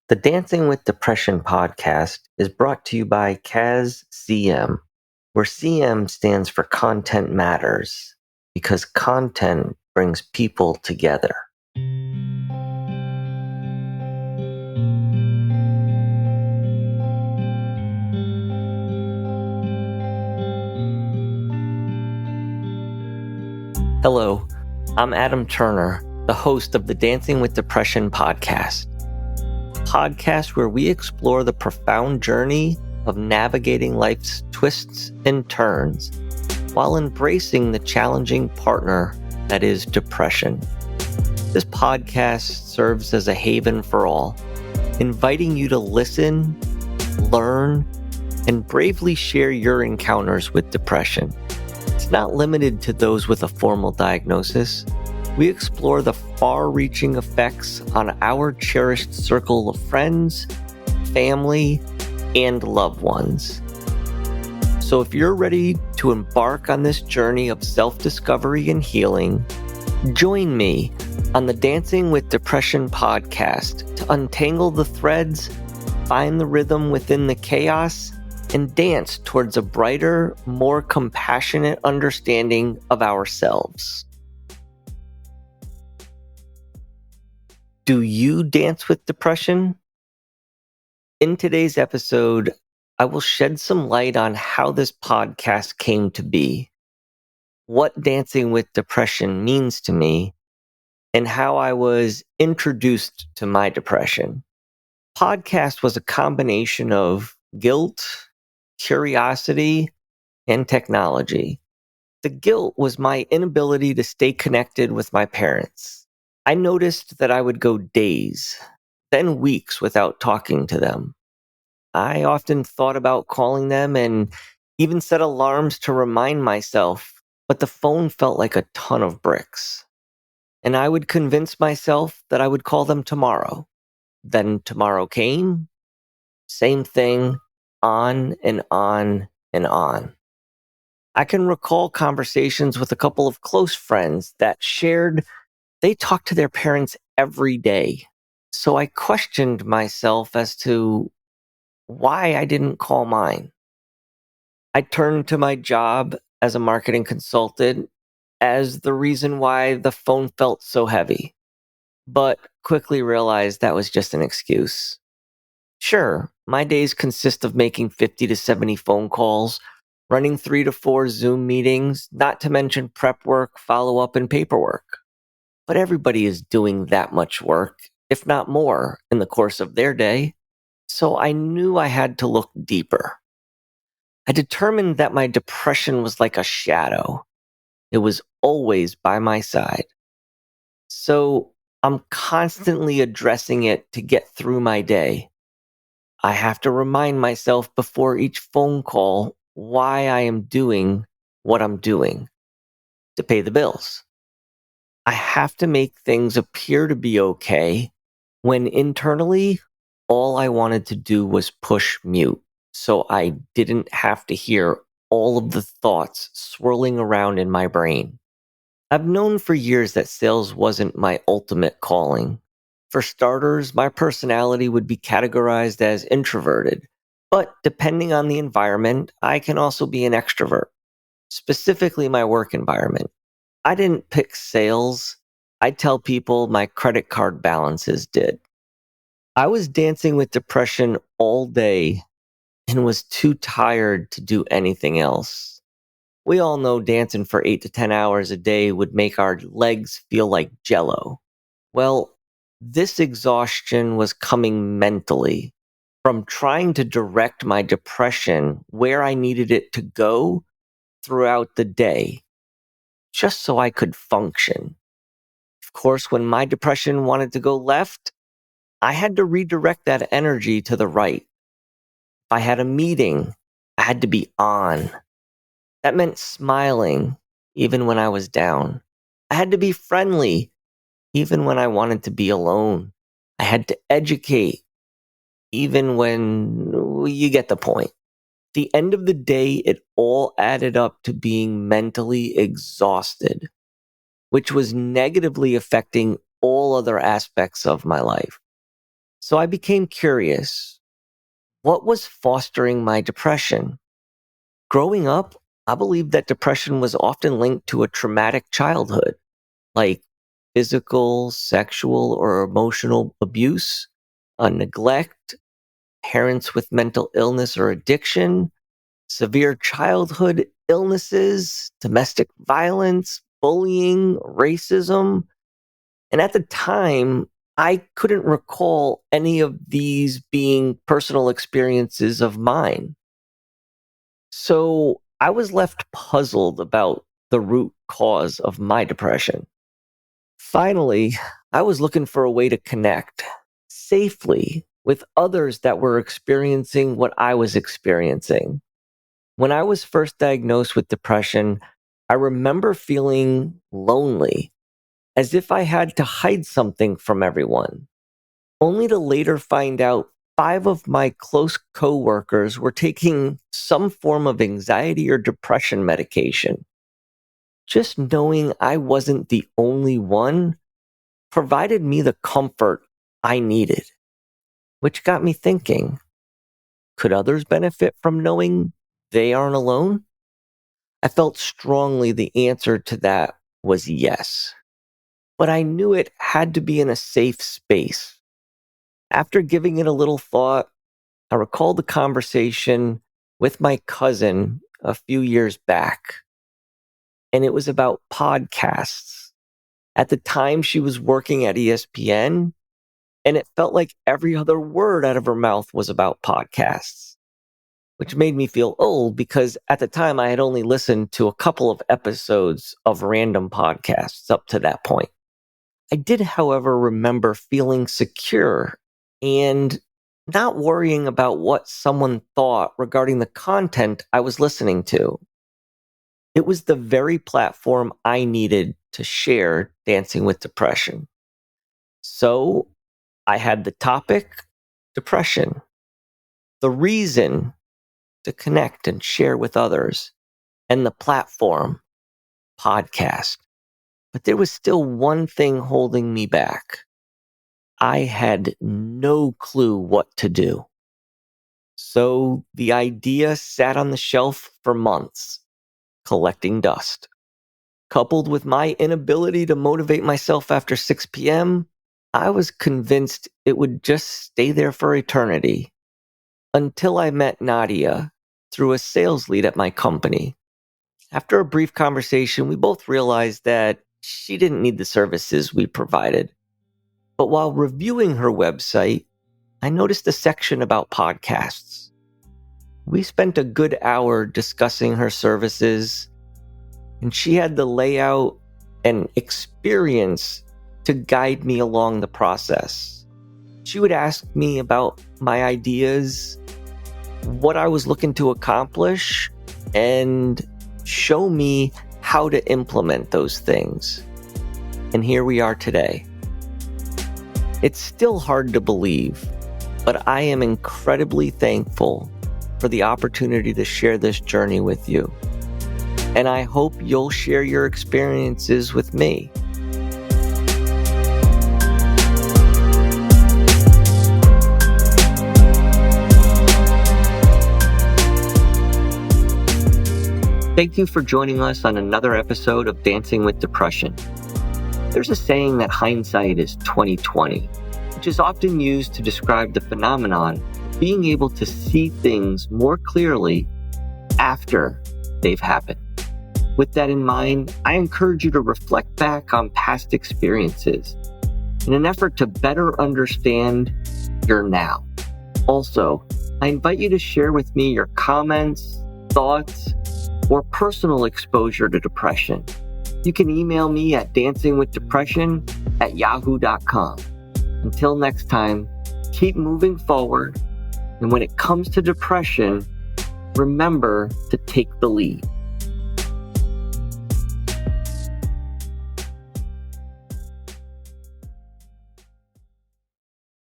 The Dancing with Depression podcast is brought to you by CAS-CM, where CM stands for Content Matters, because content brings people together. Hello, I'm Adam Turner, the host of the Dancing with Depression podcast where we explore the profound journey of navigating life's twists and turns while embracing the challenging partner that is depression. This podcast serves as a haven for all, inviting you to listen, learn, and bravely share your encounters with depression. It's not limited to those with a formal diagnosis. We explore the far-reaching effects on our cherished circle of friends, family, and loved ones. So if you're ready to embark on this journey of self-discovery and healing, join me on the Dancing with Depression podcast to untangle the threads, find the rhythm within the chaos, and dance towards a brighter, more compassionate understanding of ourselves. Do you dance with depression? In today's episode, I will shed some light on how this podcast came to be, what dancing with depression means to me, and how I was introduced to my depression. Podcast was a combination of guilt, curiosity, and technology. The guilt was my inability to stay connected with my parents. I noticed that I would go days, then weeks without talking to them. I often thought about calling them and even set alarms to remind myself, but the phone felt like a ton of bricks. And I would convince myself that I would call them tomorrow. Then tomorrow came, same thing, on and on and on. I can recall conversations with a couple of close friends that shared they talked to their parents every day. So I questioned myself as to why I didn't call mine. I turned to my job as a marketing consultant as the reason why the phone felt so heavy, but quickly realized that was just an excuse. Sure, my days consist of making 50 to 70 phone calls, running 3 to 4 Zoom meetings, not to mention prep work, follow-up, and paperwork. But everybody is doing that much work, if not more, in the course of their day. So I knew I had to look deeper. I determined that my depression was like a shadow. It was always by my side. So I'm constantly addressing it to get through my day. I have to remind myself before each phone call why I am doing what I'm doing to pay the bills. I have to make things appear to be okay when internally, all I wanted to do was push mute so I didn't have to hear all of the thoughts swirling around in my brain. I've known for years that sales wasn't my ultimate calling. For starters, my personality would be categorized as introverted, but depending on the environment, I can also be an extrovert, specifically my work environment. I didn't pick sales. I tell people my credit card balances did. I was dancing with depression all day and was too tired to do anything else. We all know dancing for 8 to 10 hours a day would make our legs feel like jello. Well, this exhaustion was coming mentally from trying to direct my depression where I needed it to go throughout the day, just so I could function. Of course, when my depression wanted to go left, I had to redirect that energy to the right. If I had a meeting, I had to be on. That meant smiling, even when I was down. I had to be friendly, even when I wanted to be alone. I had to educate, even when you get the point. The end of the day, it all added up to being mentally exhausted, which was negatively affecting all other aspects of my life. So I became curious. What was fostering my depression? Growing up, I believed that depression was often linked to a traumatic childhood, like physical, sexual, or emotional abuse, neglect, parents with mental illness or addiction, severe childhood illnesses, domestic violence, bullying, racism. And at the time, I couldn't recall any of these being personal experiences of mine. So I was left puzzled about the root cause of my depression. Finally, I was looking for a way to connect safely with others that were experiencing what I was experiencing. When I was first diagnosed with depression, I remember feeling lonely, as if I had to hide something from everyone, only to later find out 5 of my close coworkers were taking some form of anxiety or depression medication. Just knowing I wasn't the only one provided me the comfort I needed, which got me thinking, could others benefit from knowing they aren't alone? I felt strongly the answer to that was yes, but I knew it had to be in a safe space. After giving it a little thought, I recalled the conversation with my cousin a few years back, and it was about podcasts. At the time, she was working at ESPN, and it felt like every other word out of her mouth was about podcasts, which made me feel old because at the time I had only listened to a couple of episodes of random podcasts up to that point. I did, however, remember feeling secure and not worrying about what someone thought regarding the content I was listening to. It was the very platform I needed to share Dancing with Depression. So I had the topic, depression, the reason to connect and share with others, and the platform, podcast. But there was still one thing holding me back. I had no clue what to do. So the idea sat on the shelf for months, collecting dust. Coupled with my inability to motivate myself after 6 p.m., I was convinced it would just stay there for eternity. Until I met Nadia through a sales lead at my company. After a brief conversation, we both realized that she didn't need the services we provided. But while reviewing her website, I noticed a section about podcasts. We spent a good hour discussing her services, and she had the layout and experience to guide me along the process. She would ask me about my ideas, what I was looking to accomplish, and show me how to implement those things. And here we are today. It's still hard to believe, but I am incredibly thankful for the opportunity to share this journey with you. And I hope you'll share your experiences with me. Thank you for joining us on another episode of Dancing with Depression. There's a saying that hindsight is 20/20, which is often used to describe the phenomenon of being able to see things more clearly after they've happened. With that in mind, I encourage you to reflect back on past experiences in an effort to better understand your now. Also, I invite you to share with me your comments, thoughts, or personal exposure to depression. You can email me at dancingwithdepression@yahoo.com. Until next time, keep moving forward. And when it comes to depression, remember to take the lead.